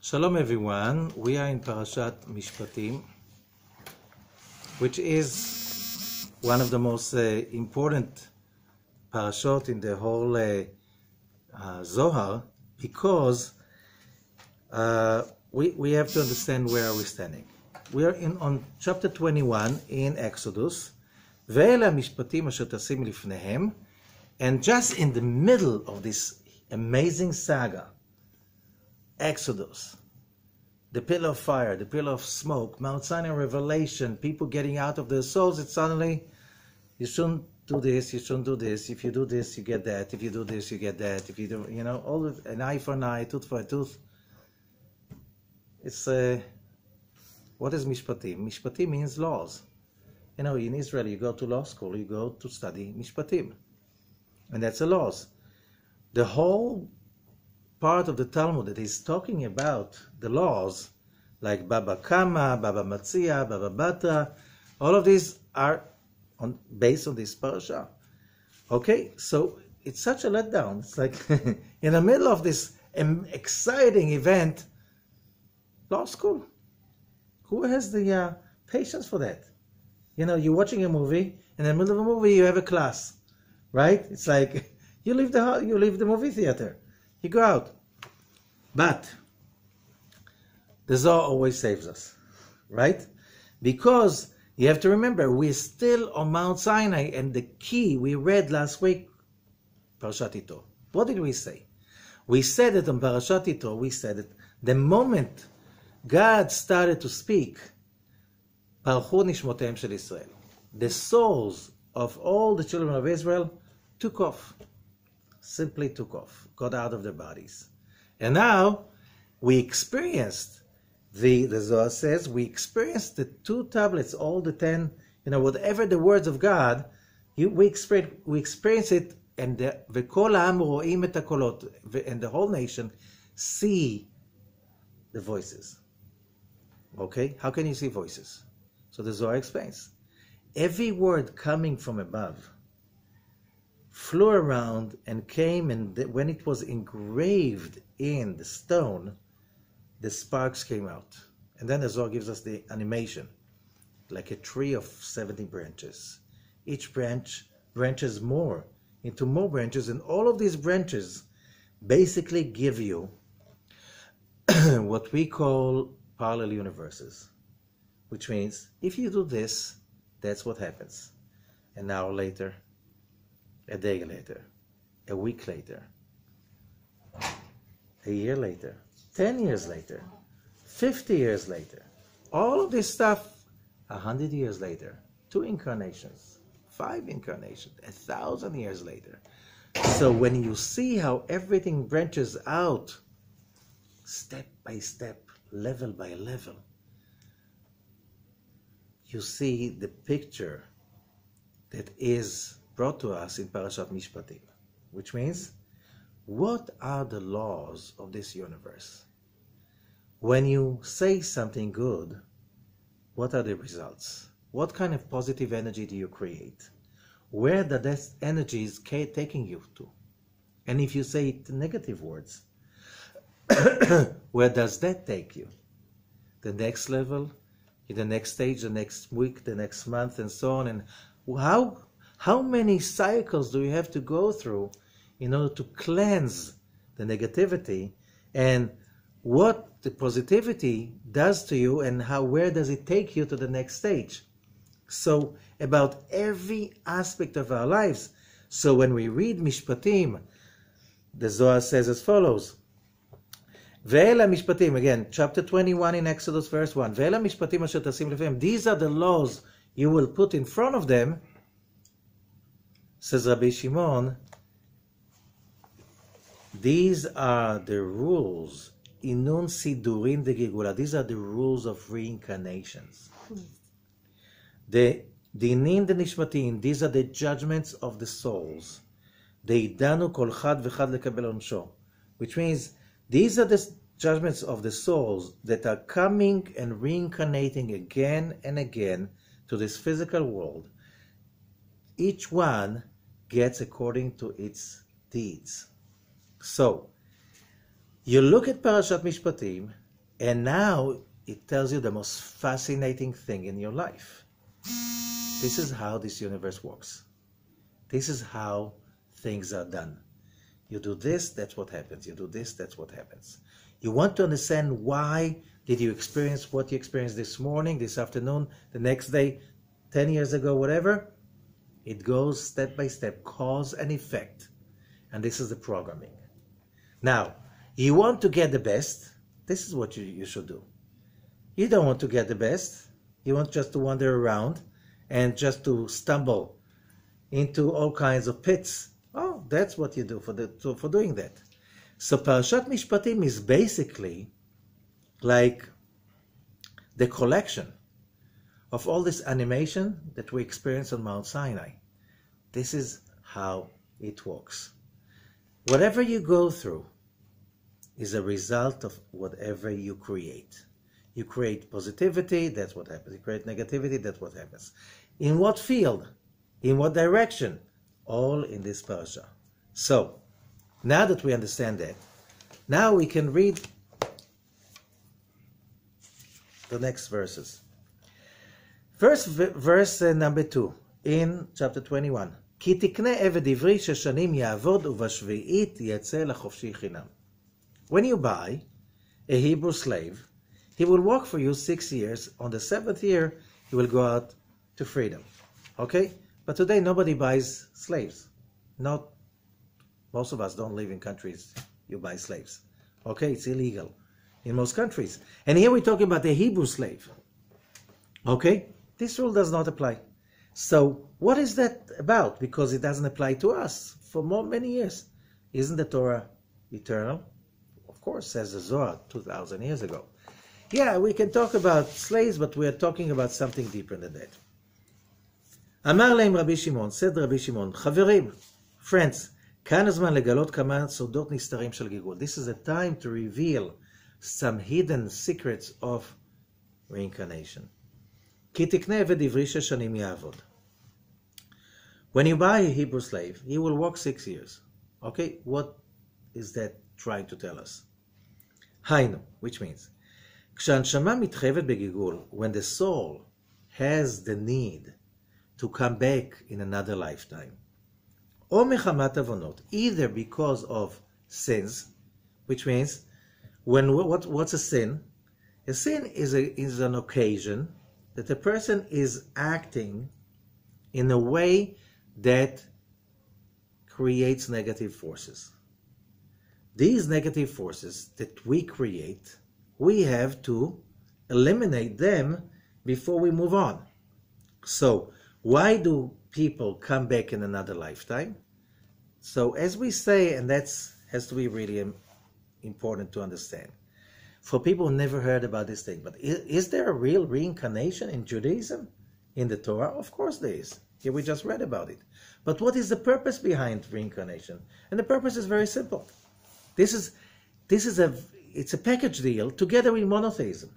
Shalom everyone, we are in Parashat Mishpatim, which is one of the most important parashot in the whole Zohar, because we have to understand where are we standing. We are on chapter 21 in Exodus, ואלה המשפטים אשר תשים לפניהם, and just in the middle of this amazing saga, Exodus, the pillar of fire, the pillar of smoke, Mount Sinai revelation, people getting out of their souls, it's suddenly, you shouldn't do this, you shouldn't do this, if you do this, you get that, if you do this, you get that, if you do, all of an eye for an eye, tooth for a tooth. It's, what is Mishpatim? Mishpatim means laws. In Israel, you go to law school, you go to study Mishpatim. And that's the laws. The whole part of the Talmud that is talking about the laws, like Baba Kama, Baba Matzia, Baba Batra, all of these are based on this parasha. Okay, so it's such a letdown. It's like in the middle of this exciting event, law school. Who has the patience for that? You're watching a movie, and in the middle of a movie you have a class, right? It's like you leave the movie theater. You go out. But the Zohar always saves us, right? Because you have to remember, we're still on Mount Sinai, and the key we read last week, Parashat Yitro. What did we say? We said that on Parashat Yitro, we said that the moment God started to speak, Parchu nishmotehem shel Israel, the souls of all the children of Israel took off. Simply took off, got out of their bodies. And now we experienced, the Zohar says, we experienced the 2 tablets, all the 10, whatever the words of God, we experience it, and v'kol ha'am ro'im et hakolot, and the whole nation see the voices. Okay? How can you see voices? So the Zohar explains. Every word coming from above flew around and came, and when it was engraved in the stone, the sparks came out. And then the Zohar gives us the animation, like a tree of 70 branches. Each branch branches more into more branches, and all of these branches basically give you what we call parallel universes, which means if you do this, that's what happens. An hour later, a day later, a week later, a year later, 10 years later, 50 years later, all of this stuff, 100 years later, 2 incarnations, 5 incarnations, 1,000 years later. So when you see how everything branches out, step by step, level by level, you see the picture that is brought to us in Parashat Mishpatim, which means, what are the laws of this universe? When you say something good, what are the results? What kind of positive energy do you create? Where that energy is taking you to? And if you say negative words, where does that take you? The next level, in the next stage, the next week, the next month, and so on. And how many cycles do you have to go through in order to cleanse the negativity, and what the positivity does to you, and where does it take you to the next stage? So about every aspect of our lives. So when we read Mishpatim, the Zohar says as follows. Ve'ela mishpatim, again, chapter 21 in Exodus, verse 1. Ve'ela mishpatim asher tasim lefnehem. These are the laws you will put in front of them, says Rabbi Shimon. These are the rules. Inun sidurin de gigula. These are the rules of reincarnations. The dinin de nishmatim. These are the judgments of the souls. Deidanu kol chad v'chad lekabel onsho. Which means, these are the judgments of the souls that are coming and reincarnating again and again to this physical world. Each one gets according to its deeds. So, you look at Parashat Mishpatim, And now it tells you the most fascinating thing in your life. This is how this universe works. This is how things are done. You do this, that's what happens. You do this, that's what happens. You want to understand why did you experience what you experienced this morning, this afternoon, the next day, 10 years ago, whatever. It goes step by step, cause and effect. And this is the programming. Now, you want to get the best. This is what you should do. You don't want to get the best. You want just to wander around and just to stumble into all kinds of pits. Oh, that's what you do for doing that. So Parashat Mishpatim is basically like the collection of all this animation that we experience on Mount Sinai. This is how it works. Whatever you go through is a result of whatever you create. You create positivity, that's what happens. You create negativity, that's what happens. In what field? In what direction? All in this parasha. So, now that we understand that, now we can read the next verses. First verse number 2 in chapter 21. כי תקנה עבד עברי 6 שנים יעבוד ובשביעית יצא לחופשי חינם. When you buy a Hebrew slave, he will work for you 6 years. On the 7th year, he will go out to freedom. Okay? But today nobody buys slaves. Most of us don't live in countries you buy slaves. Okay? It's illegal in most countries. And here we're talking about a Hebrew slave. Okay? This rule does not apply. So what is that about? Because it doesn't apply to us for many years. Isn't the Torah eternal? Of course, says the Zohar 2,000 years ago. Yeah, we can talk about slaves, but we are talking about something deeper than that. אמר להם רבי שמעון, said רבי שמעון, חברים, friends, כאן הזמן לגלות כמה סודות נסתרים של גיגול. This is a time to reveal some hidden secrets of reincarnation. כי תקנה עבד עברי 6 שנים יעבוד. When you buy a Hebrew slave, he will work 6 years. Okay, what is that trying to tell us? היינו, which means, כשהנשמה מתחייבת בגיגול, when the soul has the need to come back in another lifetime, או מחמת עוונות, either because of sins, which means, what's a sin? A sin is an occasion that a person is acting in a way that creates negative forces. These negative forces that we create, we have to eliminate them before we move on. So, why do people come back in another lifetime? So, as we say, and that has to be really important to understand, for people who never heard about this thing, but is there a real reincarnation in Judaism, in the Torah? Of course there is. Here we just read about it. But what is the purpose behind reincarnation? And the purpose is very simple. It's a package deal together with monotheism.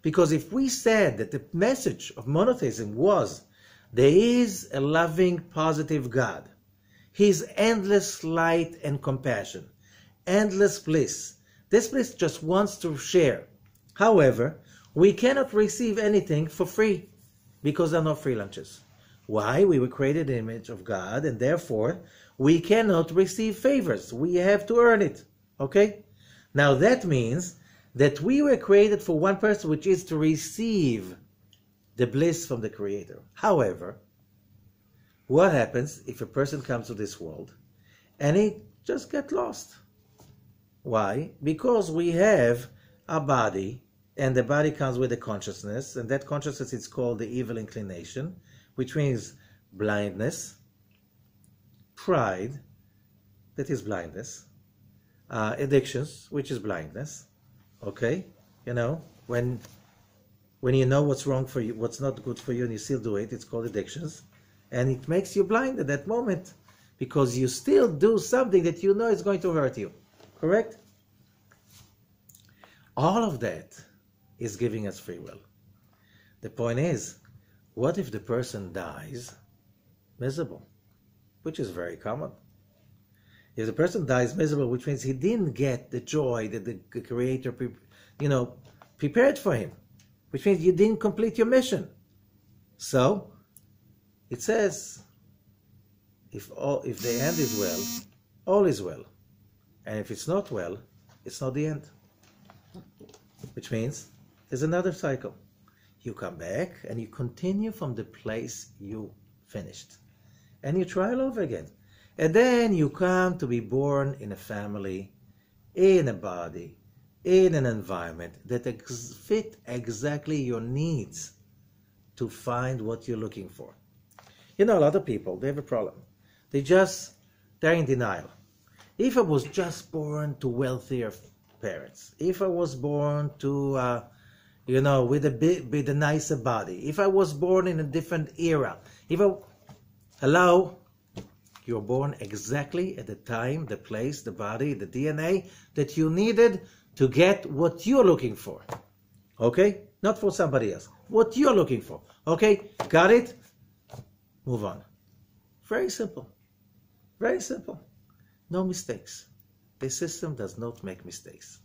Because if we said that the message of monotheism was there is a loving, positive God, His endless light and compassion, endless bliss. This bliss just wants to share. However, we cannot receive anything for free because there are no free lunches. Why? We were created in the image of God, and therefore we cannot receive favors. We have to earn it. Okay? Now that means that we were created for one person, which is to receive the bliss from the Creator. However, what happens if a person comes to this world and he just gets lost? Why? Because we have a body, and the body comes with a consciousness, and that consciousness is called the evil inclination, which means blindness, pride, that is blindness, addictions, which is blindness. Okay? You know, when you know what's wrong for you, what's not good for you, and you still do it, it's called addictions. And it makes you blind at that moment because you still do something that you know is going to hurt you. Correct? All of that is giving us free will. The point is, what if the person dies miserable? Which is very common. If the person dies miserable, which means he didn't get the joy that the Creator, prepared for him, which means you didn't complete your mission. So it says, if the end is well, all is well. And if it's not well, it's not the end. Which means there's another cycle. You come back and you continue from the place you finished. And you try all over again. And then you come to be born in a family, in a body, in an environment that fit exactly your needs to find what you're looking for. You know, a lot of people, they have a problem. They're in denial. If I was just born to wealthier parents, if I was born to, with a nicer body, if I was born in a different era, you're born exactly at the time, the place, the body, the DNA that you needed to get what you're looking for. Okay? Not for somebody else. What you're looking for. Okay? Got it? Move on. Very simple. Very simple. No mistakes. The system does not make mistakes.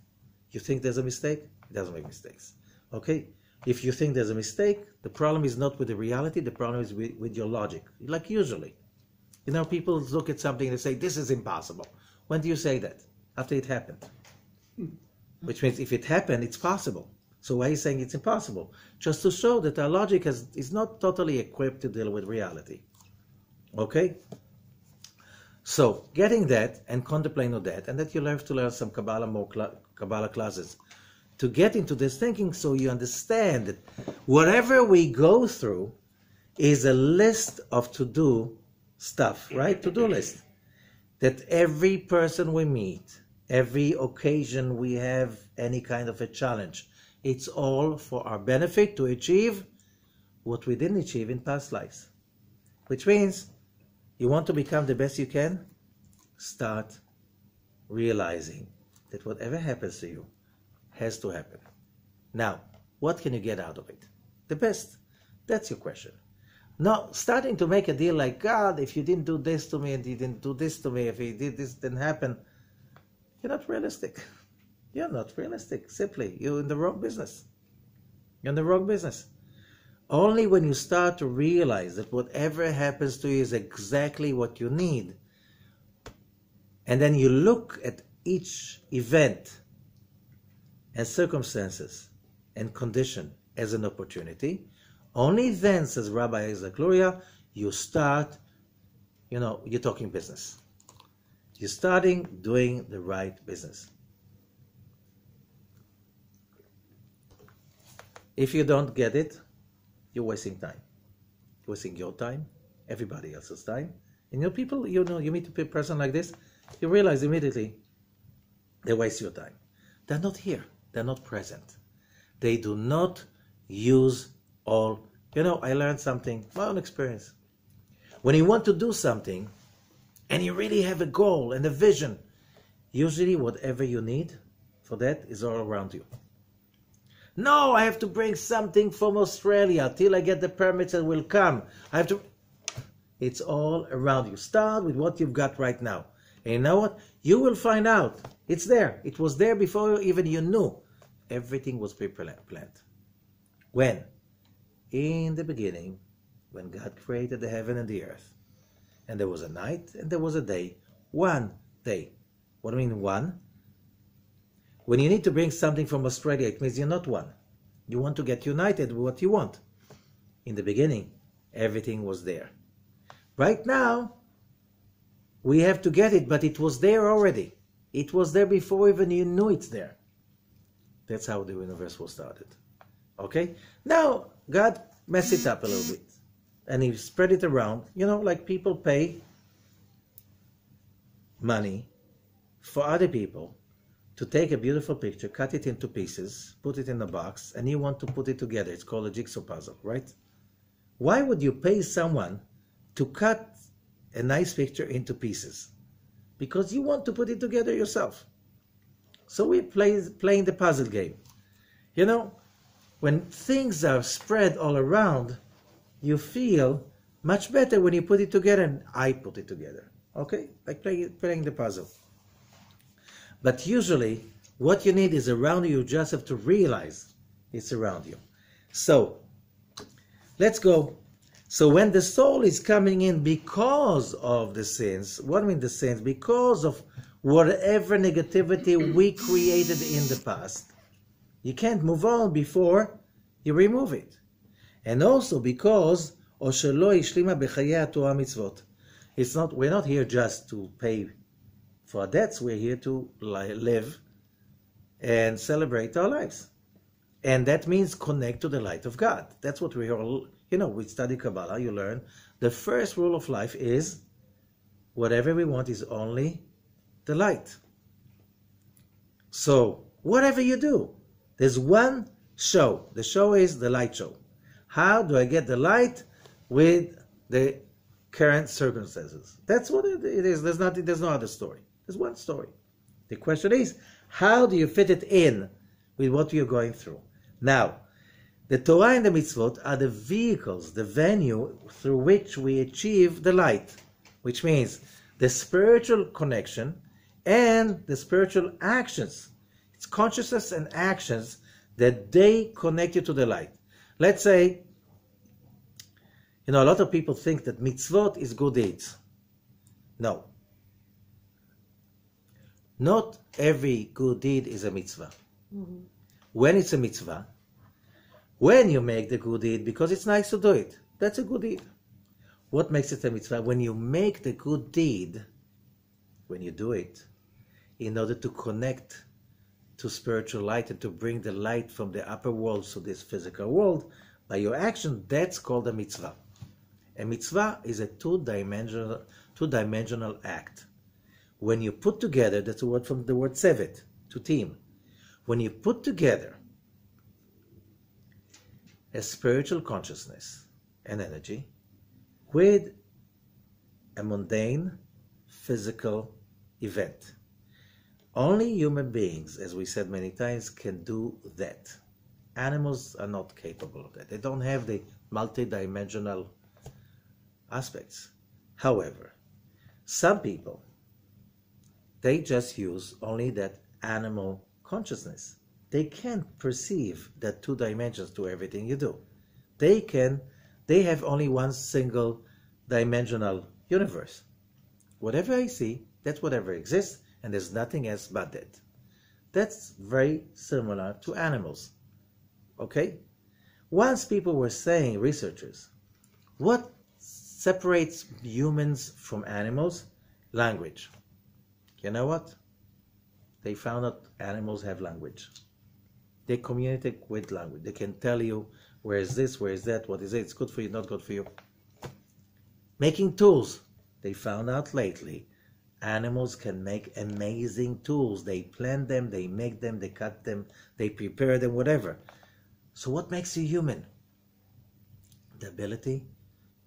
You think there's a mistake? It doesn't make mistakes. Okay? If you think there's a mistake, the problem is not with the reality, the problem is with your logic. Like usually. You know, people look at something and they say, this is impossible. When do you say that? After it happened. Which means if it happened, it's possible. So why are you saying it's impossible? Just to show that our logic is not totally equipped to deal with reality. Okay? So, getting that and contemplating on that, and that you have to learn some Kabbalah classes to get into this thinking so you understand that whatever we go through is a list of to-do stuff, right? To-do list. That every person we meet, every occasion we have any kind of a challenge, it's all for our benefit to achieve what we didn't achieve in past lives. Which means, you want to become the best you can? Start realizing that whatever happens to you has to happen. Now, what can you get out of it? The best. That's your question. Now, starting to make a deal like, God, if you didn't do this to me and you didn't do this to me, if you did this, didn't happen, you're not realistic. You're not realistic. Simply, you're in the wrong business. You're in the wrong business. Only when you start to realize that whatever happens to you is exactly what you need, and then you look at each event and circumstances and condition as an opportunity, only then, says Rabbi Isaac Luria, you start, you're talking business. You're starting doing the right business. If you don't get it, you're wasting time. You're wasting your time, everybody else's time. And you meet a person like this, you realize immediately they waste your time. They're not here. They're not present. They do not use all. I learned something, my own experience. When you want to do something, and you really have a goal and a vision, usually whatever you need for that is all around you. No, I have to bring something from Australia till I get the permits and will come. It's all around you. Start with what you've got right now. And you know what? You will find out. It's there. It was there before even you knew. Everything was pre-planned. When? In the beginning, when God created the heaven and the earth. And there was a night and there was a day. One day. What do you mean one? When you need to bring something from Australia, it means you're not one. You want to get united with what you want. In the beginning, everything was there. Right now, we have to get it, but it was there already. It was there before even you knew it's there. That's how the universe was started. Okay? Now, God messed it up a little bit. And He spread it around. Like people pay money for other people to take a beautiful picture, cut it into pieces, put it in a box, and you want to put it together. It's called a jigsaw puzzle, right? Why would you pay someone to cut a nice picture into pieces? Because you want to put it together yourself. So we're playing the puzzle game. When things are spread all around, you feel much better when you put it together, and I put it together. Okay? Like playing the puzzle. But usually, what you need is around you. You just have to realize It's around you. So, let's go. So when the soul is coming in because of the sins, what do I mean the sins? Because of whatever negativity we created in the past, you can't move on before you remove it. And also because it's not, we're not here just to pay for our debts, we're here to live and celebrate our lives. And that means connect to the light of God. That's what we all, we study Kabbalah, you learn. The first rule of life is whatever we want is only the light. So, whatever you do, there's one show. The show is the light show. How do I get the light with the current circumstances? That's what it is. There's no other story. There's one story. The question is, how do you fit it in with what you're going through? Now, the Torah and the mitzvot are the vehicles, the venue through which we achieve the light, which means the spiritual connection and the spiritual actions. It's consciousness and actions that they connect you to the light. Let's say, a lot of people think that mitzvot is good deeds. No. Not every good deed is a mitzvah. Mm-hmm. When it's a mitzvah, when you make the good deed because it's nice to do it, that's a good deed. What makes it a mitzvah? When you make the good deed, when you do it, in order to connect to spiritual light and to bring the light from the upper world to this physical world, by your action, that's called a mitzvah. A mitzvah is a two-dimensional act. When you put together, that's a word from the word sevet, to team. When you put together a spiritual consciousness and energy with a mundane physical event, only human beings, as we said many times, can do that. Animals are not capable of that. They don't have the multi-dimensional aspects. However, some people, they just use only that animal consciousness. They can't perceive that two dimensions to everything you do. They have only one single dimensional universe. Whatever I see, that's whatever exists, and there's nothing else but that. That's very similar to animals. Okay? Once people were saying, researchers, what separates humans from animals? Language. You know what? They found out animals have language. They communicate with language. They can tell you, where is this, where is that, what is it, it's good for you, not good for you. Making tools. They found out lately, animals can make amazing tools. They plant them, they make them, they cut them, they prepare them, whatever. So what makes you human? The ability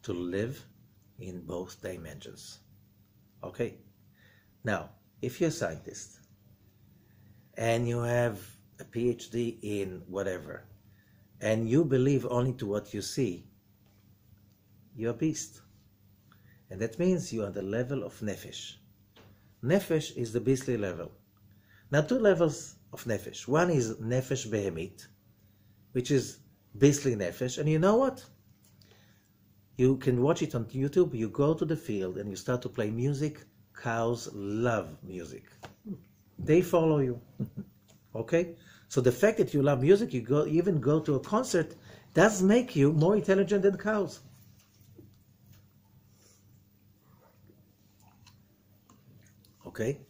to live in both dimensions. Okay? Now, if you're a scientist and you have a PhD in whatever, and you believe only to what you see, you're a beast. And that means you are the level of nefesh. Nefesh is the beastly level. Now, two levels of nefesh. One is nefesh behemit, which is beastly nefesh. And you know what? You can watch it on YouTube. You go to the field and you start to play music. Cows love music. They follow you. Okay? So the fact that you love music, you even go to a concert, does make you more intelligent than cows. Okay?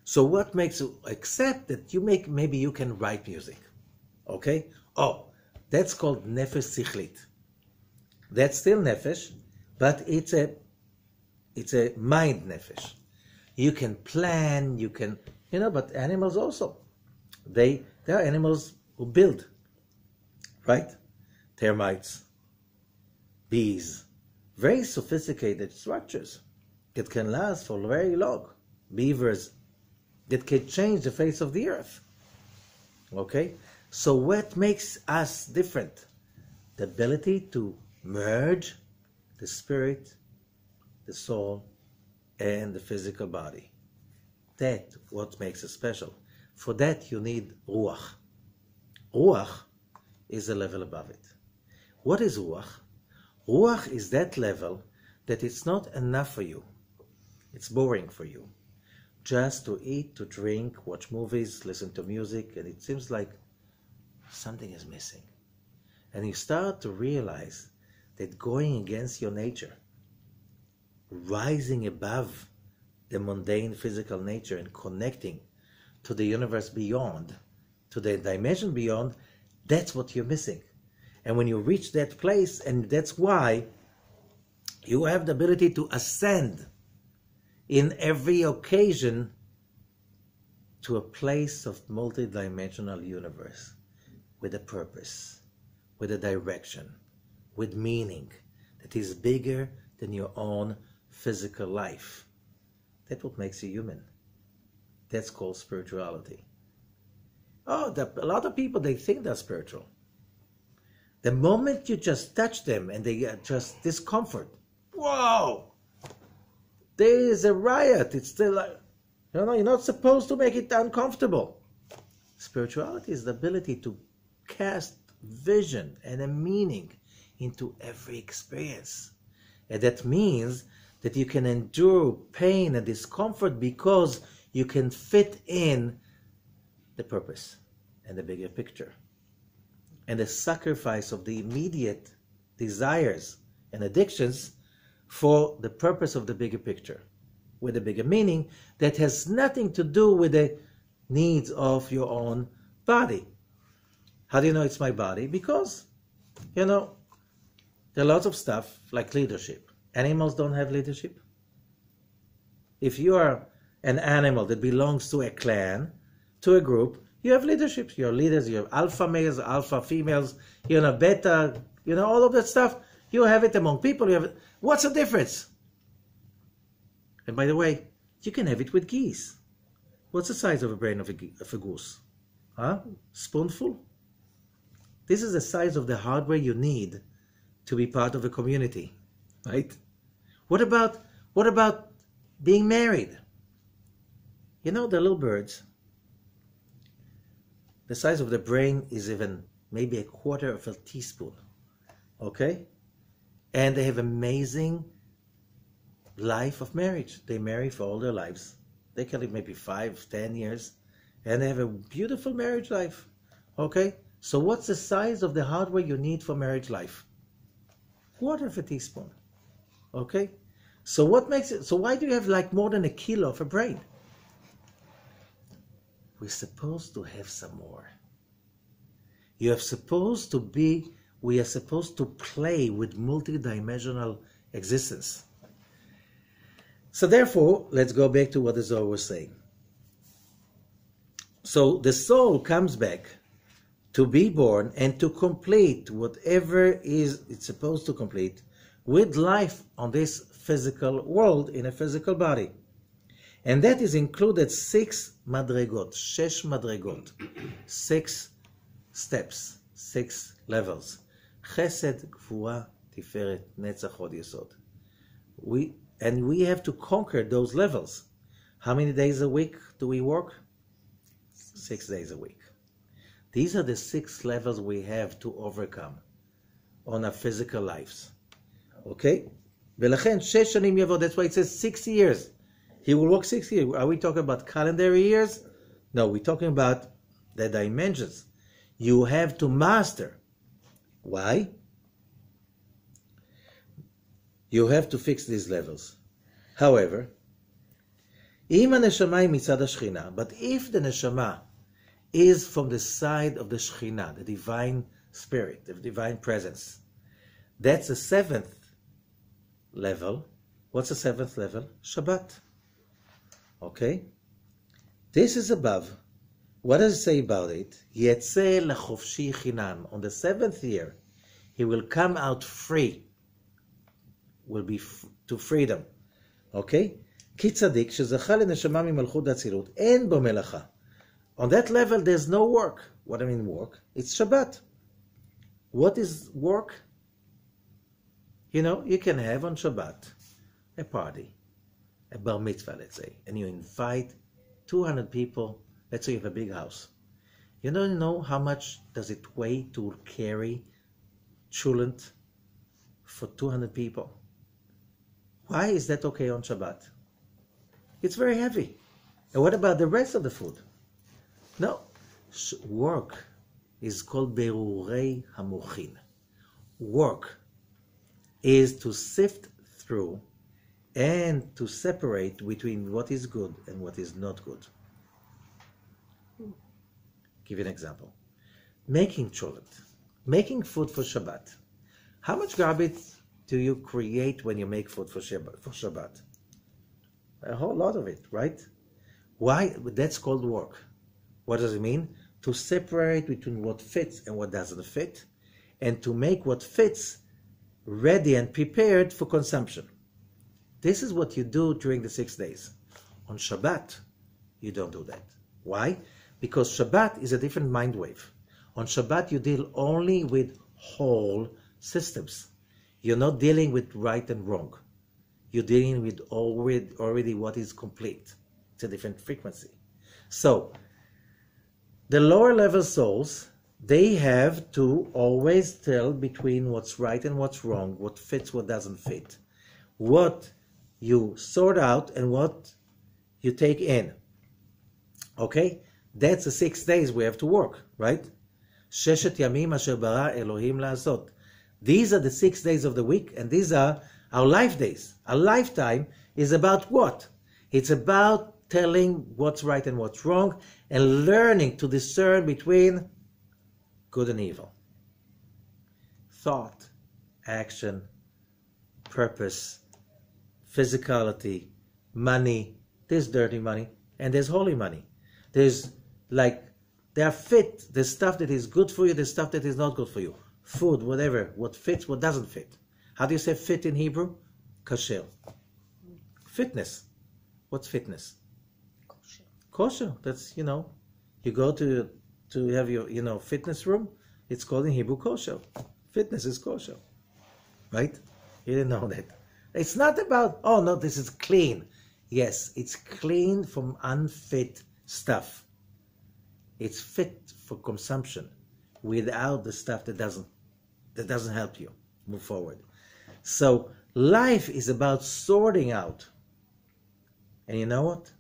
So what makes you accept that maybe you can write music? Okay? Oh, that's called nefesh sichlit. That's still nefesh, but it's a mind nefesh. You can plan, you can, but animals also. There are animals who build, right? Termites, bees, very sophisticated structures that can last for very long. Beavers that can change the face of the earth. Okay? So what makes us different? The ability to merge the spirit, the soul, and the physical body. That's what makes us special. For that you need ruach. Ruach is a level above it. What is Ruach? Ruach is that level that it's not enough for you. It's boring for you. Just to eat, to drink, watch movies, listen to music, and it seems like something is missing. And you start to realize that going against your nature, rising above the mundane physical nature and connecting to the universe beyond, to the dimension beyond, that's what you're missing. And when you reach that place, and that's why you have the ability to ascend in every occasion to a place of multidimensional universe with a purpose, with a direction, with meaning that is bigger than your own physical life. That's what makes you human. That's called spirituality. Oh, a lot of people, they think they're spiritual. The moment you just touch them and they get just discomfort, whoa, there is a riot. It's still like, you're not supposed to make it uncomfortable. Spirituality is the ability to cast vision and a meaning into every experience. And that means that you can endure pain and discomfort because you can fit in the purpose and the bigger picture. And the sacrifice of the immediate desires and addictions for the purpose of the bigger picture, with a bigger meaning that has nothing to do with the needs of your own body. How do you know it's my body? Because, there are lots of stuff like leadership. Animals don't have leadership. If you are an animal that belongs to a clan, to a group, you have leadership. You're leaders, you have alpha males, alpha females, beta, all of that stuff. You have it among people. What's the difference? And by the way, you can have it with geese. What's the size of a brain of a goose? Spoonful? This is the size of the hardware you need to be part of a community, right? What about being married? The little birds, the size of the brain is even maybe a quarter of a teaspoon, okay? And they have amazing life of marriage. They marry for all their lives. They can live maybe 5, 10 years, and they have a beautiful marriage life, okay? So what's the size of the hardware you need for marriage life? Quarter of a teaspoon, okay? So what makes it, so why do you have like more than a kilo of a brain? We're supposed to have some more. We are supposed to play with multidimensional existence. So therefore, let's go back to what the Zohar was saying. So the soul comes back to be born and to complete whatever it's supposed to complete with life on this physical world in a physical body. And that is included 6 madregot, 6 madregot, 6 steps, 6 levels. Chesed, Gvura, Tiferet, Netzach, Hod Yesod. We have to conquer those levels. How many days a week do we work? 6 days a week. These are the 6 levels we have to overcome on our physical lives. Okay? ולכן 6 שנים יבוא, that's why it says 6 years. He will work 6 years. Are we talking about calendar years? No, we're talking about the dimensions. You have to master. Why? You have to fix these levels. However, אם הנשמה היא מצד השכינה, but if the neshama is from the side of the Shekhinah, the divine spirit, the divine presence, that's the 7th level. What's the 7th level? Shabbat. Okay? This is above. What does it say about it? Yetzeh lachofshi chinam. On the 7th year, he will come out free. Will be to freedom. Okay? כי צדיק שזכה לנשמה ממלכות האצילות, אין בו מלאכה. On that level, there's no work. What do I mean work? It's Shabbat. What is work? You can have on Shabbat a party, a bar mitzvah, let's say, and you invite 200 people. Let's say you have a big house, You don't know how much does it weigh to carry cholent for 200 people. Why is that okay on Shabbat? It's very heavy. And what about the rest of the food? No. Work is called berurei hamochin. Work is to sift through and to separate between what is good and what is not good. Give you an example. Making cholent, making food for Shabbat. How much garbage do you create when you make food for Shabbat? A whole lot of it, right? Why? That's called work. What does it mean? To separate between what fits and what doesn't fit, and to make what fits ready and prepared for consumption. This is what you do during the 6 days. On Shabbat, you don't do that. Why? Because Shabbat is a different mind wave. On Shabbat, you deal only with whole systems. You're not dealing with right and wrong. You're dealing with already what is complete. It's a different frequency. So, the lower level souls, they have to always tell between what's right and what's wrong, what fits, what doesn't fit, what you sort out and what you take in. Okay? That's the 6 days we have to work, right? Sheshet yamim asher bara Elohim la'asot. These are the 6 days of the week, and these are our life days. Our lifetime is about what? It's about telling what's right and what's wrong, and learning to discern between good and evil. Thought, action, purpose, physicality, money. There's dirty money and there's holy money. There's they are fit. There's stuff that is good for you, there's stuff that is not good for you. Food, whatever, what fits, what doesn't fit. How do you say fit in Hebrew? Kasher. Fitness. What's fitness? Kosher. Kosher. That's, you go to have your, fitness room. It's called in Hebrew kosher. Fitness is kosher. Right? You didn't know that. It's not about, oh no, this is clean. Yes, it's clean from unfit stuff. It's fit for consumption without the stuff that doesn't help you move forward. So life is about sorting out. And you know what?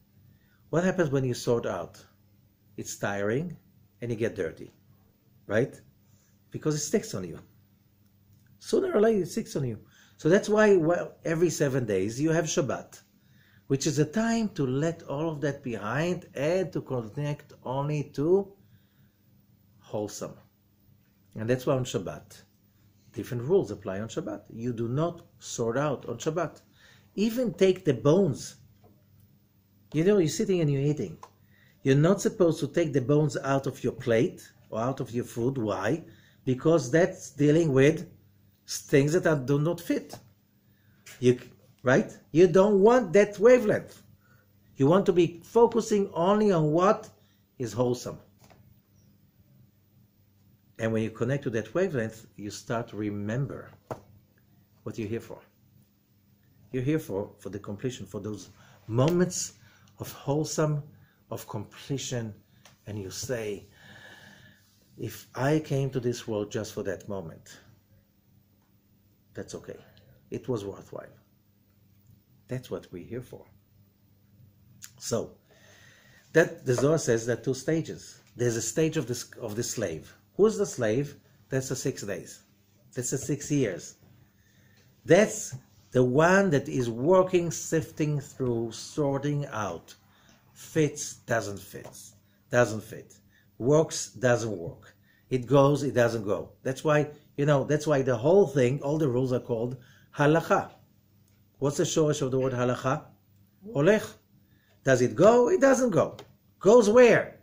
What happens when you sort out? It's tiring and you get dirty, right? Because it sticks on you. Sooner or later it sticks on you. So that's why every 7 days you have Shabbat, which is a time to let all of that behind and to connect only to wholesome. And that's why on Shabbat, different rules apply on Shabbat. You do not sort out on Shabbat. Even take the bones. You're sitting and you're eating. You're not supposed to take the bones out of your plate or out of your food. Why? Because that's dealing with things that do not fit. Right? You don't want that wavelength. You want to be focusing only on what is wholesome. And when you connect to that wavelength, you start to remember what you're here for. You're here for the completion, for those moments of wholesome, of completion, and you say, if I came to this world just for that moment, that's okay. It was worthwhile. That's what we're here for. So, that the Zohar says there are 2 stages. There's a stage of the slave. Who's the slave? That's the 6 days. That's the 6 years. That's the one that is working, sifting through, sorting out. Fits, doesn't fit. Works, doesn't work. It goes, it doesn't go. That's why, that's why the whole thing, all the rules are called halakha. What's the shoresh of the word halakha? Olech. Does it go? It doesn't go. Goes where?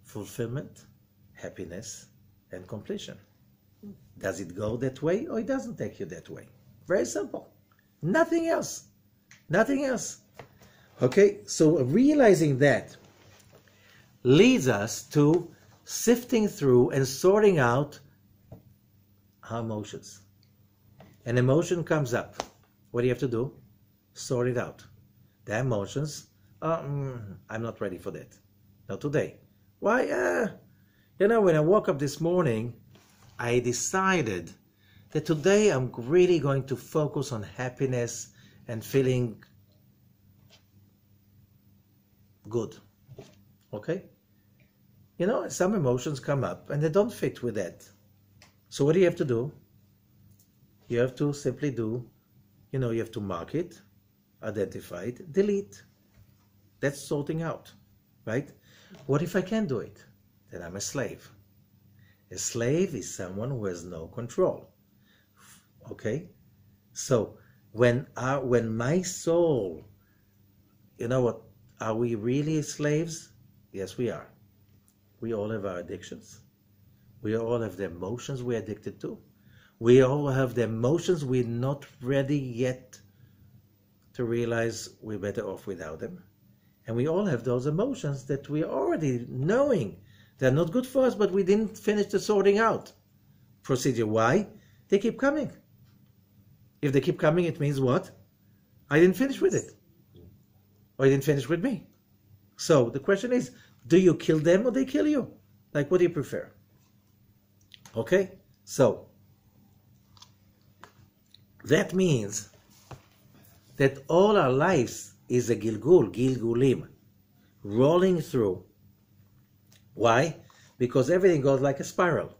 Fulfillment, happiness, and completion. Does it go that way or it doesn't take you that way? Very simple. Nothing else. Nothing else. Okay, so realizing that leads us to sifting through and sorting out our emotions. An emotion comes up. What do you have to do? Sort it out. The emotions, I'm not ready for that. Not today. Why? When I woke up this morning, I decided that today I'm really going to focus on happiness and feeling good. Okay? Some emotions come up and they don't fit with that. So what do you have to do? You have to simply you have to mark it, identify it, delete. That's sorting out, right? What if I can't do it? Then I'm a slave. A slave is someone who has no control. Okay? So when my soul, are we really slaves? Yes, we are. We all have our addictions. We all have the emotions we're addicted to. We all have the emotions we're not ready yet to realize we're better off without them. And we all have those emotions that we're already knowing they're not good for us, but we didn't finish the sorting out procedure. Why? They keep coming. If they keep coming, it means what? I didn't finish with it. Or I didn't finish with me. So the question is, do you kill them or they kill you? Like, what do you prefer? Okay? So, that means that all our lives is a gilgulim, rolling through. Why? Because everything goes like a spiral.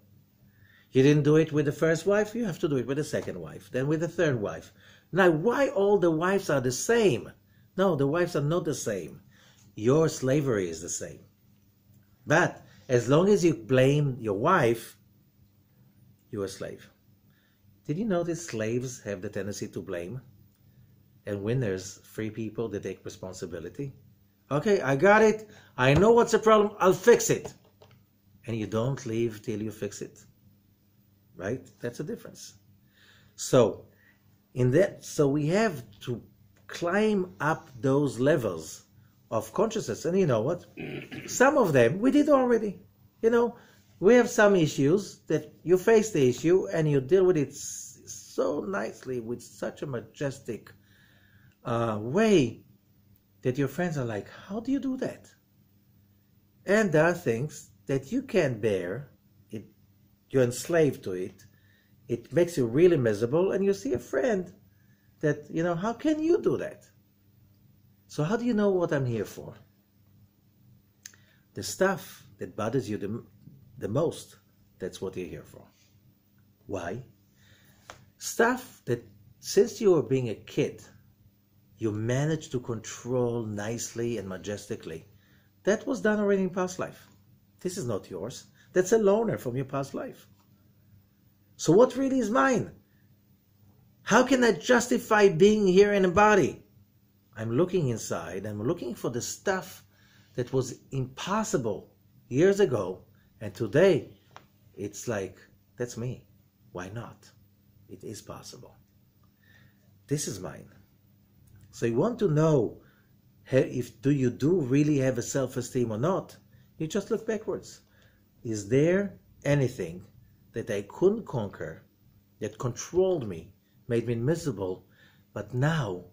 You didn't do it with the first wife, you have to do it with the second wife, then with the third wife. Now, why all the wives are the same? No, the wives are not the same. Your slavery is the same. But as long as you blame your wife, you're a slave. Did you notice slaves have the tendency to blame? And when there's free people, they take responsibility. Okay, I got it. I know what's the problem. I'll fix it. And you don't leave till you fix it. Right? That's a difference. So we have to climb up those levels of consciousness. And you know what? Some of them we did already. We have some issues that you face the issue and you deal with it so nicely with such a majestic way that your friends are like, how do you do that? And there are things that you can't bear. You're enslaved to it. It makes you really miserable, and you see a friend that, how can you do that? So how do you know what I'm here for? The stuff that bothers you the most, that's what you're here for. Why? Stuff that since you were being a kid, you managed to control nicely and majestically. That was done already in past life. This is not yours. That's a loaner from your past life. So what really is mine? How can I justify being here in a body? I'm looking inside. I'm looking for the stuff that was impossible years ago. And today, it's like, that's me. Why not? It is possible. This is mine. So you want to know do you really have a self-esteem or not? You just look backwards. Is there anything that I couldn't conquer, that controlled me, made me miserable, but now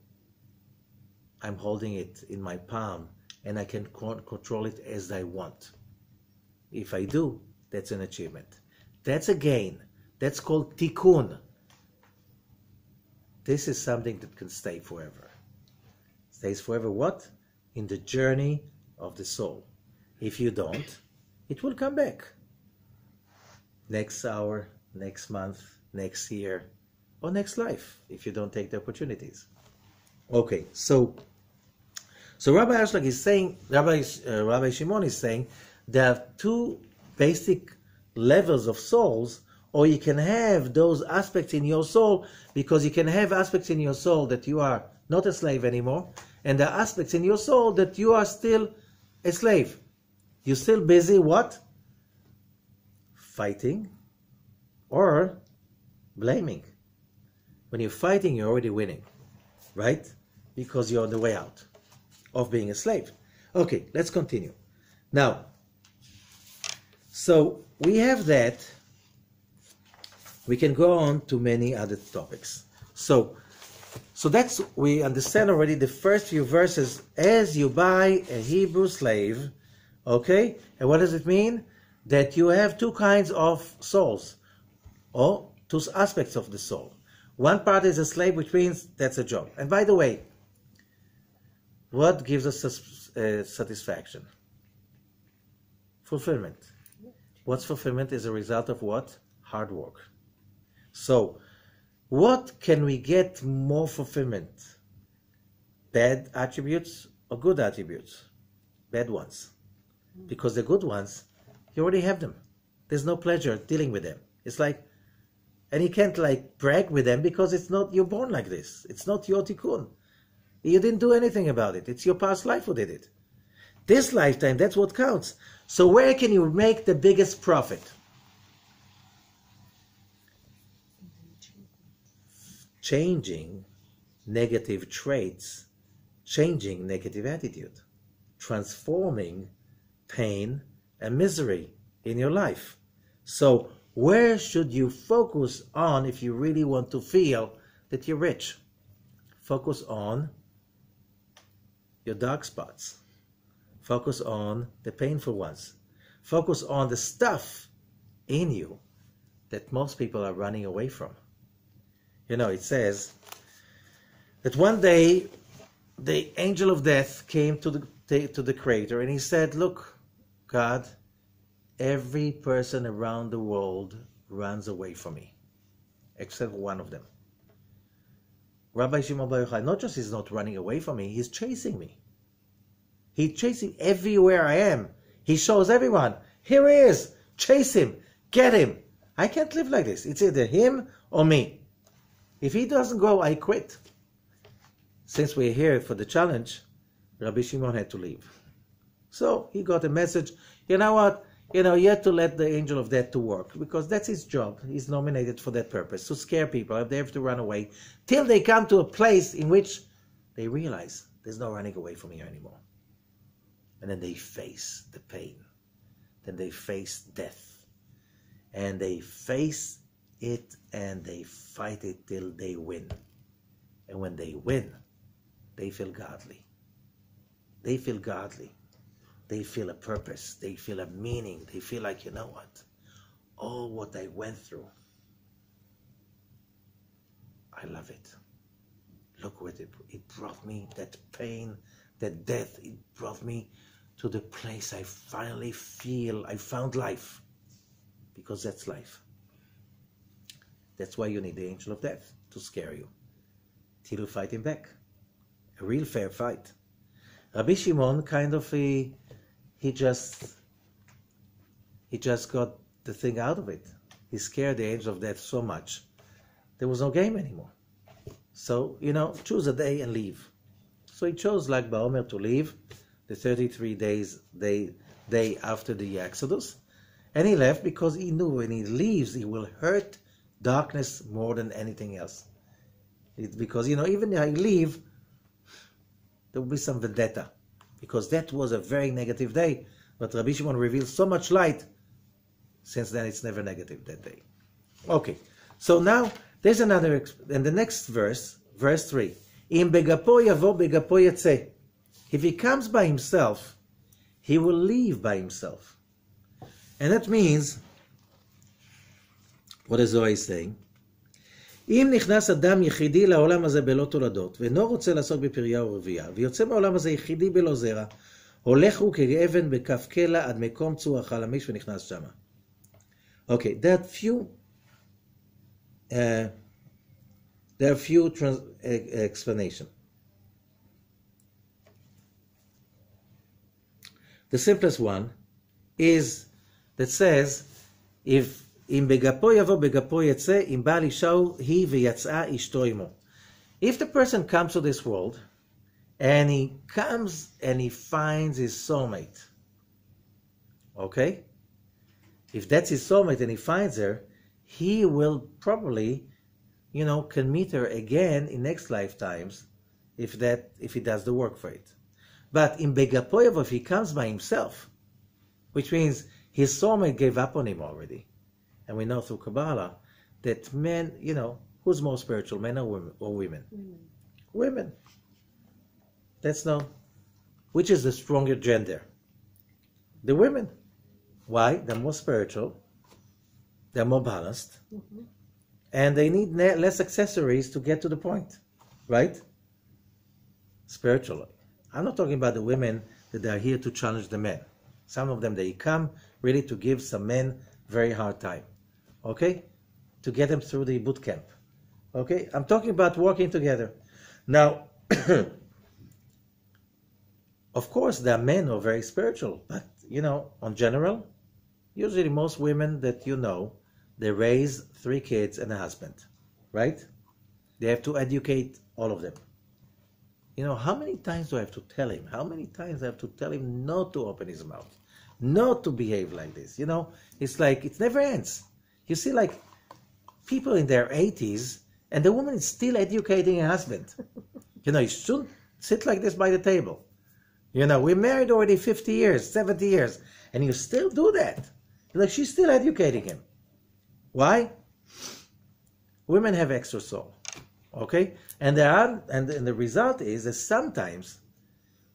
I'm holding it in my palm and I can control it as I want? If I do, that's an achievement. That's a gain. That's called tikkun. This is something that can stay forever. Stays forever what? In the journey of the soul. If you don't, it will come back. Next hour, next month, next year, or next life, if you don't take the opportunities. Okay, so Rabbi Ashlag is saying, Rabbi Shimon is saying, there are two basic levels of souls, or you can have those aspects in your soul, because you can have aspects in your soul that you are not a slave anymore, and there are aspects in your soul that you are still a slave. You're still busy what? Fighting or blaming. When you're fighting, you're already winning, right? Because you're on the way out of being a slave. Okay, let's continue. Now, so we have that. We can go on to many other topics. So that's, we understand already the first few verses. As you buy a Hebrew slave, Okay? And what does it mean? That you have two kinds of souls, or two aspects of the soul. One part is a slave, which means that's a job. And by the way, what gives us satisfaction? Fulfillment. What's fulfillment is a result of what? Hard work. So, what can we get more fulfillment? Bad attributes or good attributes? Bad ones. Because the good ones, you already have them. There's no pleasure dealing with them. It's like, and you can't like brag with them because it's not, you're born like this. It's not your tikkun. You didn't do anything about it. It's your past life who did it. This lifetime, that's what counts. So where can you make the biggest profit? Changing negative traits, changing negative attitude, transforming pain and misery in your life. So where should you focus on if you really want to feel that you're rich? Focus on your dark spots. Focus on the painful ones. Focus on the stuff in you that most people are running away from. You know, it says that one day the angel of death came to the Creator and he said, look, God, every person around the world runs away from me, except one of them. Rabbi Shimon Bar Yochai, not just he's not running away from me, he's chasing me. He's chasing everywhere I am. He shows everyone, here he is, chase him, get him. I can't live like this. It's either him or me. If he doesn't go, I quit. Since we're here for the challenge, Rabbi Shimon had to leave. So he got a message, you know what? You have to let the angel of death to work, because that's his job. He's nominated for that purpose, to scare people. They have to run away till they come to a place in which they realize there's no running away from here anymore. And then they face the pain. Then they face death. And they face it and they fight it till they win. And when they win, they feel godly. They feel godly. They feel a purpose. They feel a meaning. They feel like, you know what? All what I went through, I love it. Look what it brought me, that pain, that death. It brought me to the place I finally feel I found life. Because that's life. That's why you need the angel of death to scare you, till you fight him back. A real fair fight. Rabbi Shimon kind of he just got the thing out of it. He scared the angel of death so much there was no game anymore. So, choose a day and leave. So he chose Lag BaOmer to leave, the 33 days day after the Exodus, and he left because he knew when he leaves he will hurt darkness more than anything else. Because even if I leave, there will be some vendetta, because that was a very negative day. But Rabbi Shimon revealed so much light. Since then, it's never negative that day. Okay, so now there's another, and the next verse, verse 3. Im begapo yavo begapo yetzeh. If he comes by himself, he will leave by himself. And that means, what is Zohar saying? אם נכנס אדם יחידי לעולם הזה בלא תולדות, ואינו רוצה לעסוק בפריה ורבייה, ויוצא מהעולם הזה יחידי בלא זרע, הולך הוא כאבן בכף קלע עד מקום צור החלמיש ונכנס שמה. Okay, there are few explanation. The simplest one is that says, if אם בגפו יבוא בגפו יצא, אם בעל אישה היא ויצאה אשתו עמו. If the person comes to this world, and he comes and he finds his soulmate, okay? If that's his soulmate and he finds her, he will probably, can meet her again in next lifetimes, if he does the work for it. But in begapo yavo, if he comes by himself, which means his soulmate gave up on him already. And we know through Kabbalah that men, who's more spiritual, men or women? Women. That's no. Which is the stronger gender? The women. Why? They're more spiritual, they're more balanced, and they need less accessories to get to the point, right? Spiritual. I'm not talking about the women that are here to challenge the men. Some of them, they come really to give some men very hard time, okay? To get them through the boot camp, okay? I'm talking about working together. Now, of course, there are men who are very spiritual, but, on general, usually most women that they raise 3 kids and a husband, right? They have to educate all of them. How many times do I have to tell him? How many times I have to tell him not to open his mouth, not to behave like this? It's like it never ends. You see, like people in their 80s, and the woman is still educating her husband. You shouldn't sit like this by the table. We're married already 50 years, 70 years, and you still do that. Like she's still educating him. Why? Women have extra soul. Okay? And the result is that sometimes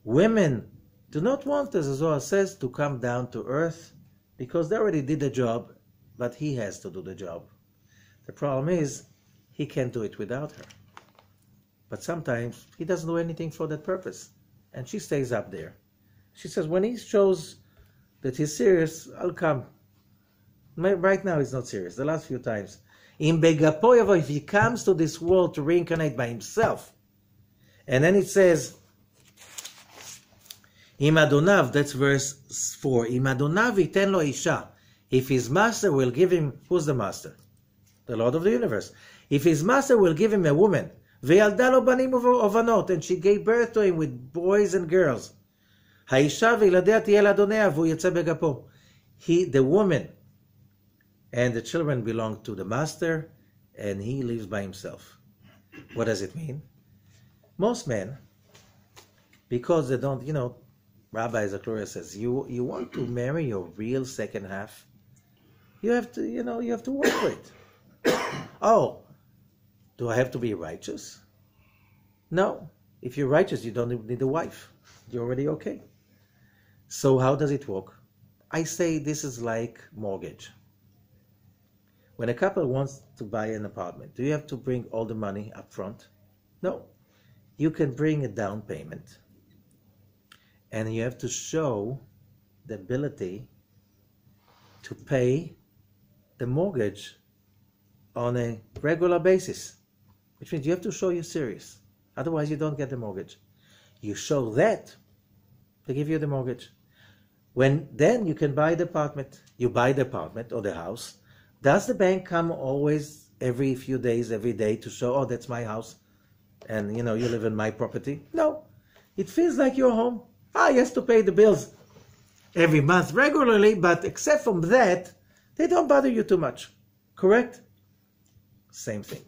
women do not want, as the Zohar says, to come down to earth because they already did the job, but he has to do the job. The problem is he can't do it without her. But sometimes he doesn't do anything for that purpose. And she stays up there. She says, when he shows that he's serious, I'll come. Right now he's not serious. The last few times. In Begapoyavo, if he comes to this world to reincarnate by himself. And then it says, Im Adonav, that's verse 4. Im Adonav iten lo isha. If his master will give him, who's the master? The Lord of the universe. If his master will give him a woman, ve'yalda lo banim uvanot, and she gave birth to him with boys and girls. Ha'isha ve'yiladea tiyeh ladonea v'hu yetze begapo. The woman and the children belong to the master, and he lives by himself. What does it mean? Most men, because they don't, Rabbi Zakloria says, you want to marry your real second half, you have to, you have to work for it. Oh, do I have to be righteous? No. If you're righteous, you don't need a wife. You're already okay. So how does it work? I say this is like mortgage. When a couple wants to buy an apartment, do you have to bring all the money up front? No. You can bring a down payment. And you have to show the ability to pay the mortgage on a regular basis. Which means you have to show you're serious. Otherwise you don't get the mortgage. You show that, they give you the mortgage. Then you can buy the apartment. You buy the apartment or the house. Does the bank come always every few days, every day to show, oh, that's my house, and you live in my property? No. It feels like your home. He has to pay the bills every month regularly, but except from that, they don't bother you too much. Correct? Same thing.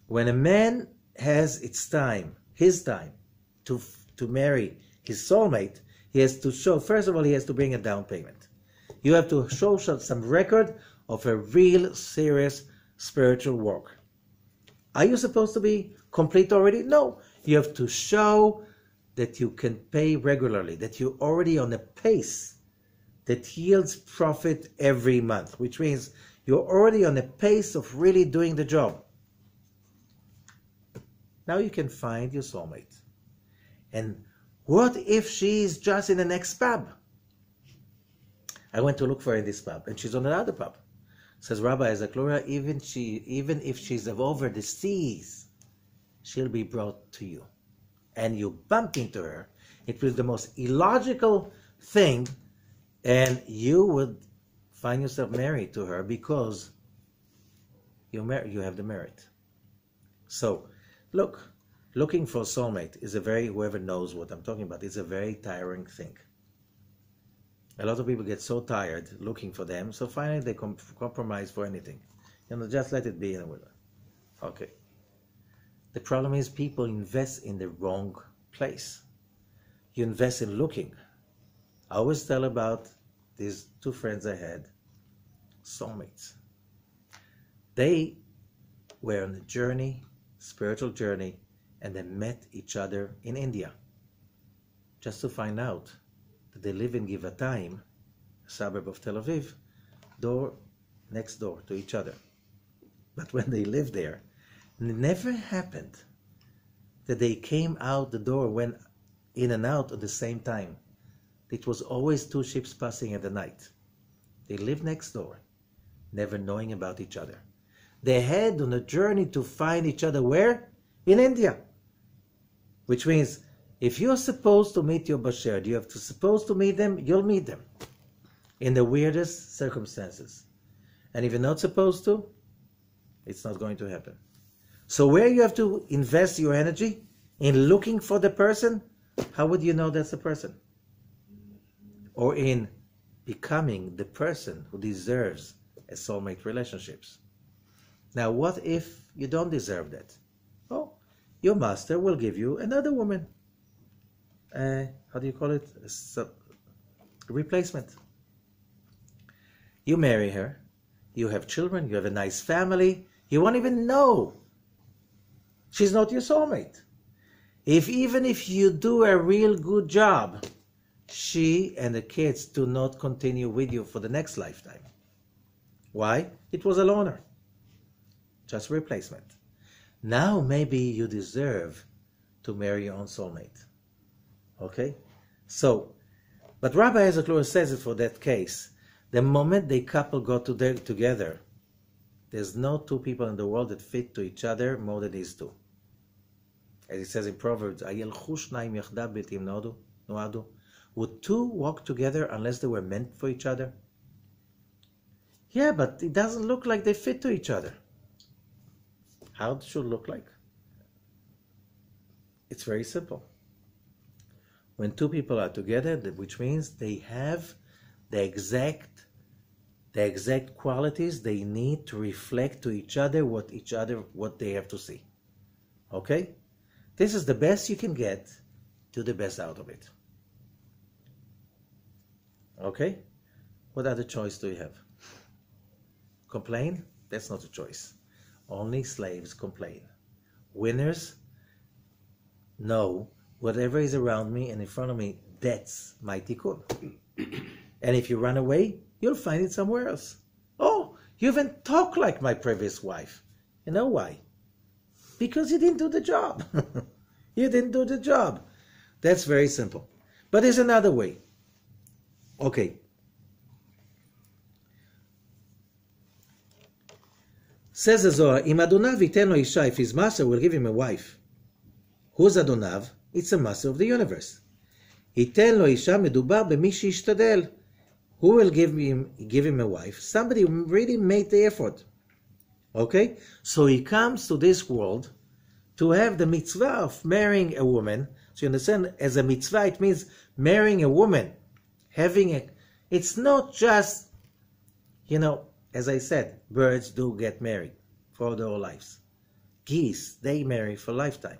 When a man has his time to marry his soulmate, he has to show, first of all, he has to bring a down payment. You have to show some record of a real serious spiritual work. Are you supposed to be complete already? No. You have to show that you can pay regularly, that you're already on a pace that yields profit every month, which means you're already on a pace of really doing the job. Now you can find your soulmate. And what if she's just in the next pub? I went to look for her in this pub, and she's on another pub. Says Rabbi Zakloria, even if she's over the seas, she'll be brought to you. And you bump into her. It was the most illogical thing, and you would find yourself married to her because you have the merit. So, look, looking for a soulmate is whoever knows what I'm talking about, it's a very tiring thing. A lot of people get so tired looking for them, so finally they compromise for anything. Just let it be. Okay. The problem is people invest in the wrong place. You invest in looking. I always tell about these 2 friends I had, soulmates. They were on a journey, spiritual journey, and they met each other in India. Just to find out that they live in Givatayim a suburb of Tel Aviv, door next door to each other. But when they lived there, it never happened that they came out the door, went in and out at the same time. It was always two ships passing at the night. They lived next door, never knowing about each other. They had on a journey to find each other where? In India. Which means, if you're supposed to meet your Bashert, you have to supposed to meet them, you'll meet them. In the weirdest circumstances. And if you're not supposed to, it's not going to happen. So where you have to invest your energy in looking for the person, how would you know that's the person? Or in becoming the person who deserves a soulmate relationships. Now, what if you don't deserve that? Oh, your master will give you another woman. How do you call it? A replacement. You marry her. You have children. You have a nice family. You won't even know. She's not your soulmate. Even if you do a real good job, she and the kids do not continue with you for the next lifetime. Why? It was a loner. Just replacement. Now maybe you deserve to marry your own soulmate. Okay? So, but Rabbi Ezekiel says it for that case. The moment the couple got together, there's no two people in the world that fit to each other more than these two. As it says in Proverbs, would two walk together unless they were meant for each other? Yeah, but it doesn't look like they fit to each other. How it should look like? It's very simple. When two people are together, which means they have the exact qualities they need to reflect to each other what they have to see. Okay? This is the best you can get. Do the best out of it. Okay? What other choice do you have? Complain? That's not a choice. Only slaves complain. Winners know whatever is around me and in front of me, that's my tikkun. And if you run away, you'll find it somewhere else. Oh, you even talk like my previous wife. You know why? Because you didn't do the job. You didn't do the job. That's very simple. But there's another way. Okay. Says the Zohar, Im Adonav iten lo isha, if his master will give him a wife. Who's Adonav? It's the master of the universe. Iten lo isha, medubar b'mi sheishtadel. Who will give him a wife? Somebody who really made the effort. Okay? So he comes to this world to have the mitzvah of marrying a woman. So you understand, as a mitzvah, it means marrying a woman. It's not just, as I said, birds do get married for their whole lives. Geese, they marry for a lifetime.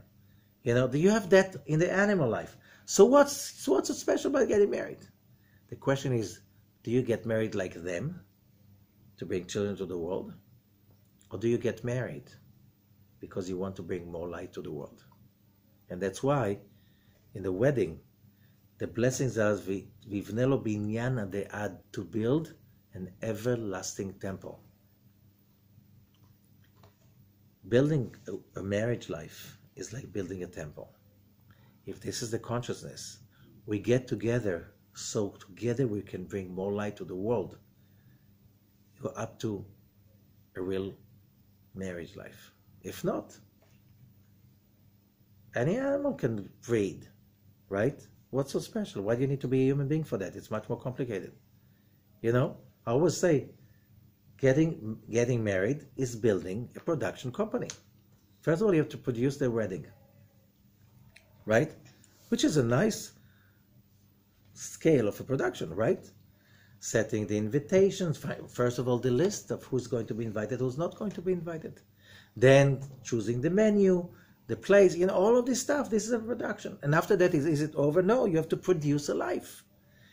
You have that in the animal life. So what's so special about getting married? The question is, do you get married like them to bring children to the world? Or do you get married because you want to bring more light to the world? And that's why in the wedding, the blessings are vivnelo binyan de'ad, to build an everlasting temple. Building a marriage life is like building a temple. If this is the consciousness, we get together so together we can bring more light to the world. You're up to a real marriage life. If not, any animal can breed, right? What's so special? Why do you need to be a human being for that? It's much more complicated. I always say, getting married is building a production company. First of all, you have to produce the wedding, right? Which is a nice scale of a production, right? Setting the invitations. First of all, the list of who's going to be invited, who's not going to be invited. Then choosing the menu, the place, all of this stuff. This is a production. And after that, is it over? No, you have to produce a life.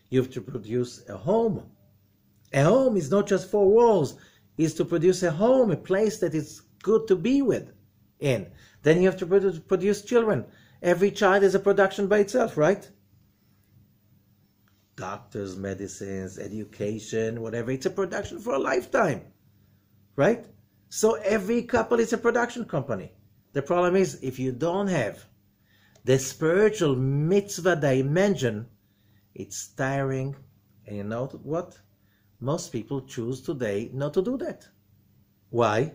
You have to produce a home. A home is not just four walls. It's to produce a home, a place that is good to be in. Then you have to produce children. Every child is a production by itself, right? doctors, medicines, education, whatever. It's a production for a lifetime, right? So every couple is a production company. The problem is, if you don't have the spiritual mitzvah dimension, it's tiring. And you know what? Most people choose today not to do that. Why?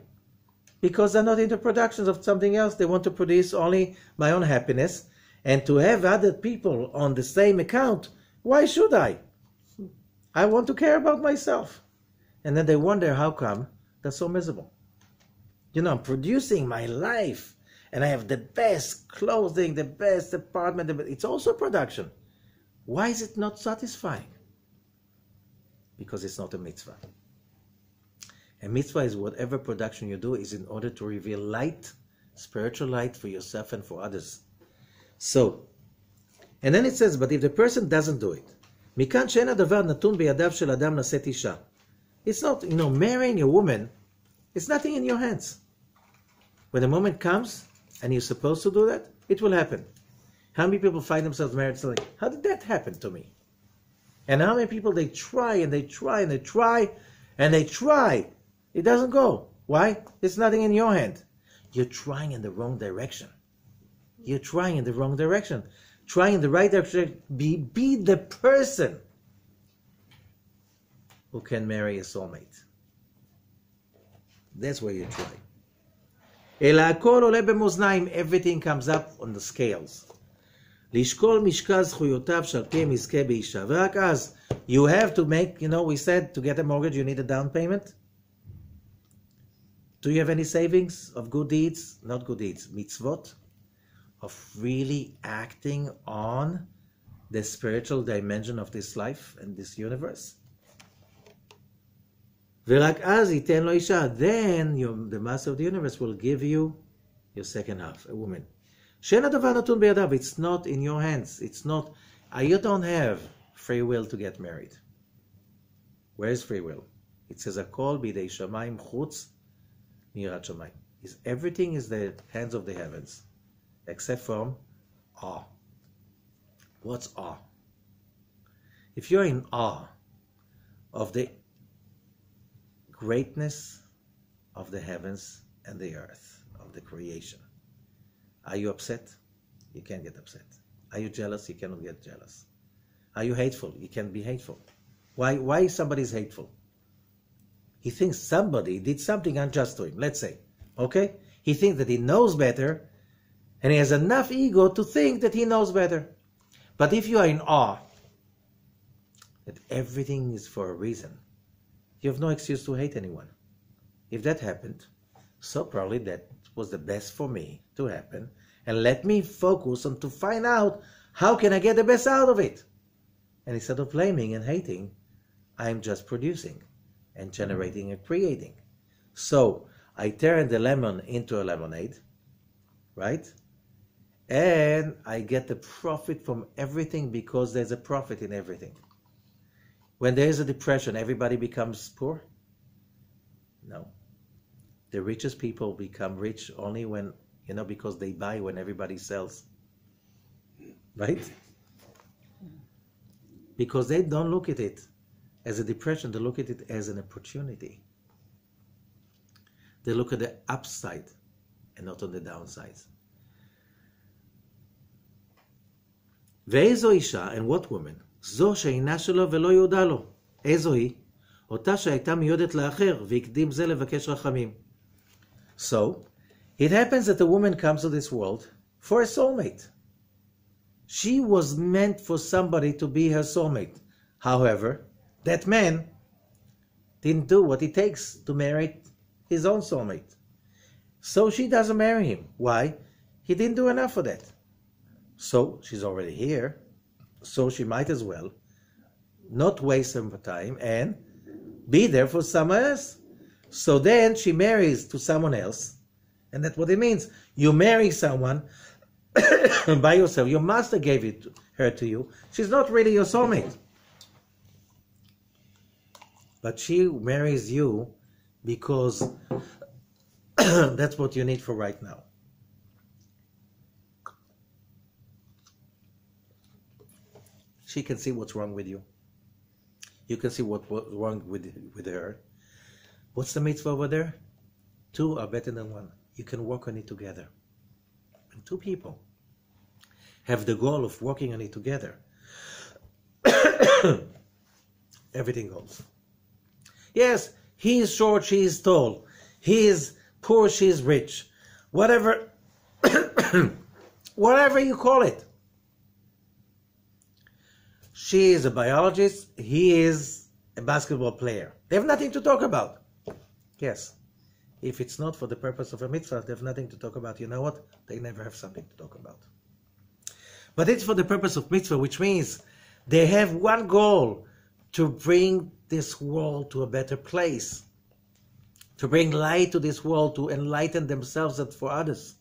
Because they're not into productions of something else. They want to produce only my own happiness. And to have other people on the same account, why should I? I want to care about myself. And then they wonder how come they're so miserable. You know, I'm producing my life. And I have the best clothing, the best apartment. It's also production. Why is it not satisfying? Because it's not a mitzvah. A mitzvah is whatever production you do is in order to reveal light, spiritual light for yourself and for others. So, and then it says, but if the person doesn't do it, מכאן שאין הדבר נתון בידיו של אדם לשאת אישה. It's not, marrying a woman, it's nothing in your hands. When the moment comes and you're supposed to do that, it will happen. How many people find themselves married like, how did that happen to me? And how many people, they try and they try and they try and they try. It doesn't go. Why? It's nothing in your hand. You're trying in the wrong direction. You're trying in the wrong direction. Trying in the right direction. Be the person who can marry a soulmate. That's where you try. אלא הכל עולה במאזניים. Everything comes up on the scales. לשקול משקל זכויותיו שעל פיהם יזכה באישה. ורק אז, you have to make, we said to get a mortgage you need a down payment. Do you have any savings of good deeds? Not good deeds, mitzvot, of really acting on the spiritual dimension of this life and this universe? ורק אז ייתן לו אישה. Then the master of the universe will give you your second half, a woman. שאין הדבר נתון בידיו. It's not in your hands. It's not, you don't have free will to get married. Where is free will? It says, הכל בידי שמיים חוץ מיראת שמיים. Everything is the hands of the heavens, except from awe. What's awe? If you're in awe of the greatness of the heavens and the earth, of the creation, are you upset? You can't get upset. Are you jealous? You cannot get jealous. Are you hateful? You can't be hateful. Why somebody's hateful? He thinks somebody did something unjust to him, let's say. Okay? He thinks that he knows better, and he has enough ego to think that he knows better. But if you are in awe that everything is for a reason, you have no excuse to hate anyone. If that happened, so probably that was the best for me to happen, and let me focus on to find out how can I get the best out of it. And instead of blaming and hating, I'm just producing and generating and creating. So I turn the lemon into a lemonade, right? And I get the profit from everything because there's a profit in everything. When there is a depression, everybody becomes poor? No. The richest people become rich only when, because they buy when everybody sells. Right? Because they don't look at it as a depression, they look at it as an opportunity. They look at the upside and not on the downsides. ואיזו אישה, and what woman? זו שאינה שלו ולא יהודה לו. איזו היא? אותה שהייתה מיועדת לאחר, והקדים זה לבקש רחמים. So, it happens that a woman comes to this world for a soulmate. She was meant for somebody to be her soulmate. However, that man didn't do what it takes to marry his own soulmate. So she doesn't marry him. Why? He didn't do enough for that. So she's already here, so she might as well not waste her time and be there for someone else. So then she marries to someone else, and that's what it means. You marry someone by yourself. Your master gave her to you. She's not really your soulmate. But she marries you because that's what you need for right now. She can see what's wrong with you. You can see what's wrong with her. What's the mitzvah over there? Two are better than one. You can work on it together. When two people have the goal of working on it together, everything goes. Yes, he is short, she is tall. He is poor, she is rich. Whatever, whatever you call it. She is a biologist, he is a basketball player. They have nothing to talk about. Yes, if it's not for the purpose of a mitzvah, they have nothing to talk about. You know what? They never have something to talk about. But it's for the purpose of mitzvah, which means they have one goal, to bring this world to a better place, to bring light to this world, to enlighten themselves and for others.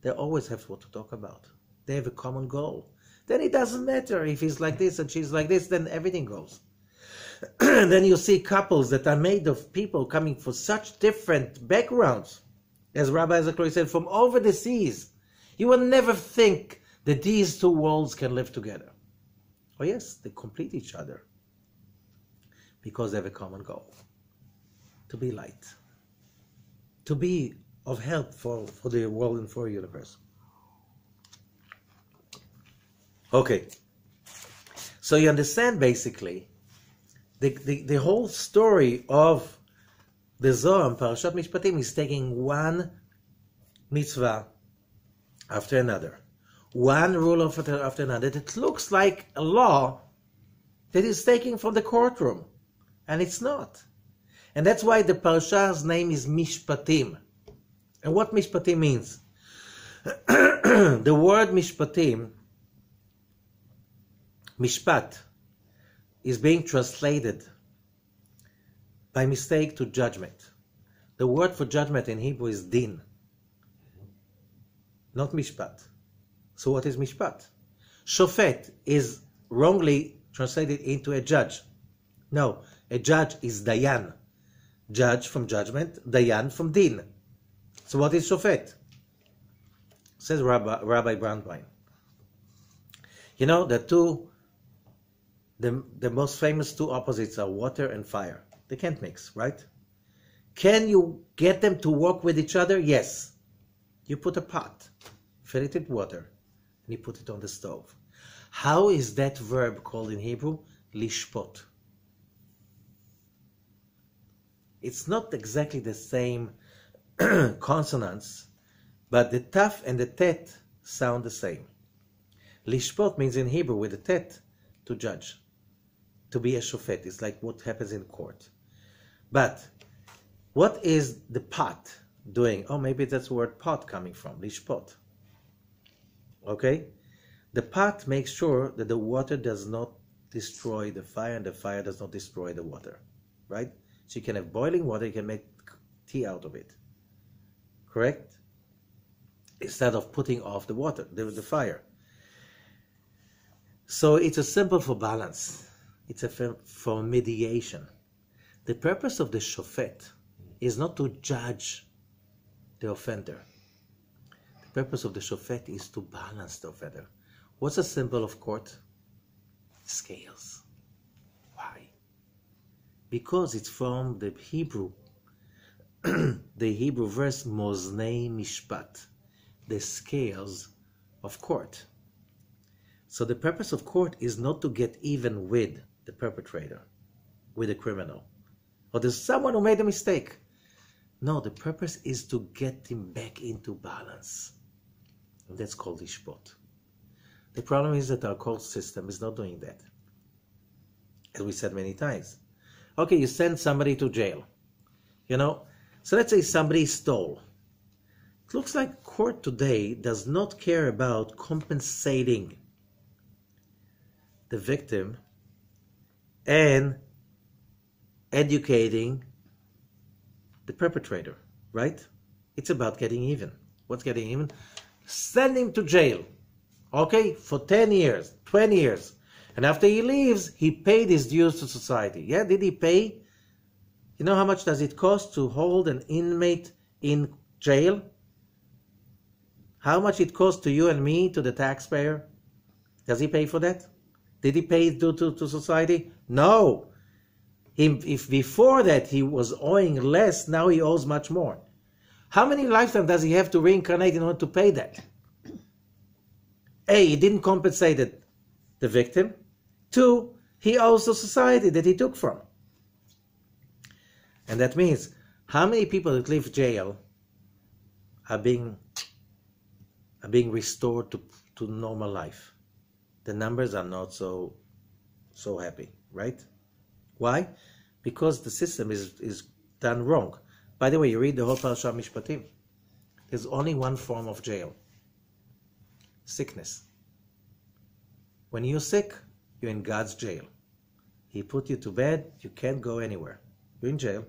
They always have what to talk about. They have a common goal. Then it doesn't matter if he's like this and she's like this, then everything goes. Then you see couples that are made of people coming from such different backgrounds. As Rabbi Zachary said, from over the seas. You will never think that these two worlds can live together. Oh yes, they complete each other. Because they have a common goal. To be light. To be of help for the world and for the universe. Okay. So you understand basically the whole story of the Zohar and Parashat Mishpatim is taking one mitzvah after another. One rule after another that looks like a law that is taken from the courtroom. And it's not. And that's why the parasha's name is Mishpatim. And what Mishpatim means? The word Mishpatim, Mishpat, is being translated by mistake to judgment. The word for judgment in Hebrew is din, not Mishpat. So what is Mishpat? Shofet is wrongly translated into a judge. No, a judge is Dayan. Judge from judgment, Dayan from din. So what is Shofet? Says Rabbi Brandwein. You know, the most famous two opposites are water and fire. They can't mix, right? Can you get them to work with each other? Yes. You put a pot, fill it with water, and you put it on the stove. How is that verb called in Hebrew? Lishpot. It's not exactly the same consonants, but the taf and the tet sound the same. Lishpot means in Hebrew with the tet to judge, to be a shofet. It's like what happens in court. But what is the pot doing? Oh, maybe that's the word pot coming from, lishpot. Okay? The pot makes sure that the water does not destroy the fire and the fire does not destroy the water. Right? So you can have boiling water, you can make tea out of it. Correct? Instead of putting off the water, the fire. So it's a symbol for balance. It's for mediation. The purpose of the shofet is not to judge the offender. The purpose of the shofet is to balance the offender. What's a symbol of court? Scales. Why? Because it's from the Hebrew, the Hebrew verse Moznei Mishpat, the scales of court. So the purpose of court is not to get even with the perpetrator, with the criminal, or there's someone who made a mistake. No, the purpose is to get him back into balance. And that's called Ishpot. The problem is that our court system is not doing that. As we said many times. Okay, you send somebody to jail. You know, so let's say somebody stole. It looks like court today does not care about compensating the victim and educating the perpetrator, right? It's about getting even. What's getting even? Send him to jail, okay, for 10 years, 20 years. And after he leaves, he paid his dues to society. Yeah, did he pay? You know how much does it cost to hold an inmate in jail? How much it costs to you and me, to the taxpayer? Does he pay for that? Did he pay to society? No. If before that he was owing less, now he owes much more. How many lifetimes does he have to reincarnate in order to pay that? A, he didn't compensate the victim. 2, he owes the society that he took from. And that means how many people that leave jail are being restored to normal life? The numbers are not so happy, right? Why? Because the system is done wrong. By the way, you read the whole Parashat Mishpatim. There's only one form of jail. Sickness. When you're sick, you're in God's jail. He put you to bed, you can't go anywhere. You're in jail.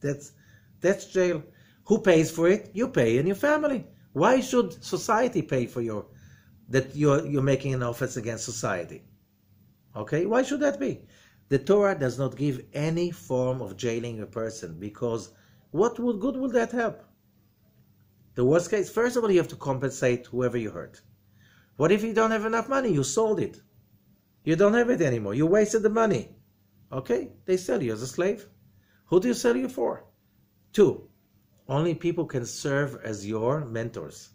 That's jail. Who pays for it? You pay and your family. Why should society pay for that you're making an offense against society? Okay? Why should that be? The Torah does not give any form of jailing a person, because what good will that help? The worst case, first of all, you have to compensate whoever you hurt. What if you don't have enough money? You sold it. You don't have it anymore. You wasted the money. Okay? They sell you as a slave. Who do you sell you for? 2, only people can serve as your mentors.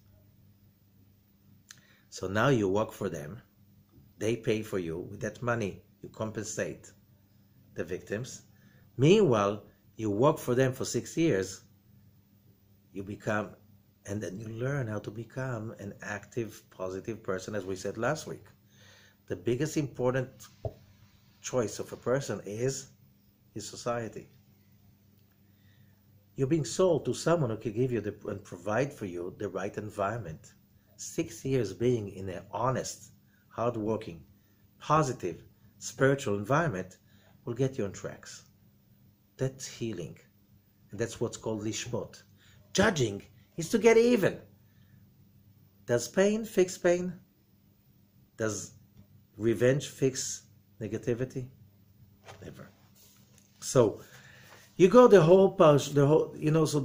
So now you work for them. They pay for you. With that money, you compensate the victims. Meanwhile, you work for them for 6 years. You become, and then you learn how to become an active, positive person, as we said last week. The biggest important choice of a person is his society. You're being sold to someone who can give you and provide for you the right environment. 6 years being in an honest, hardworking, positive, spiritual environment will get you on tracks. That's healing. And that's what's called lishmot. Judging is to get even. Does pain fix pain? Does revenge fix negativity? Never. So, you go the whole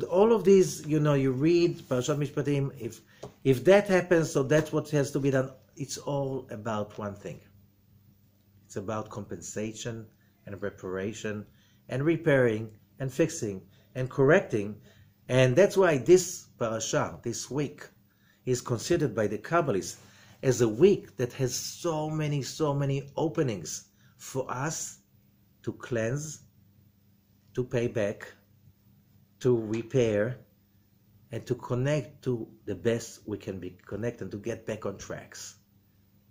all of these, you read Parashat Mishpatim, if that happens, so that's what has to be done. It's all about one thing. It's about compensation and reparation and repairing and fixing and correcting. And that's why this parasha, this week, is considered by the Kabbalists as a week that has so many openings for us to cleanse, to pay back, to repair, and to connect to the best we can be connected, and to get back on tracks.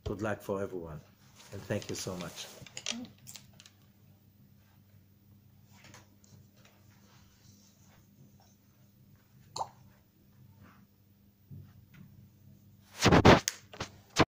Good luck for everyone, and thank you so much.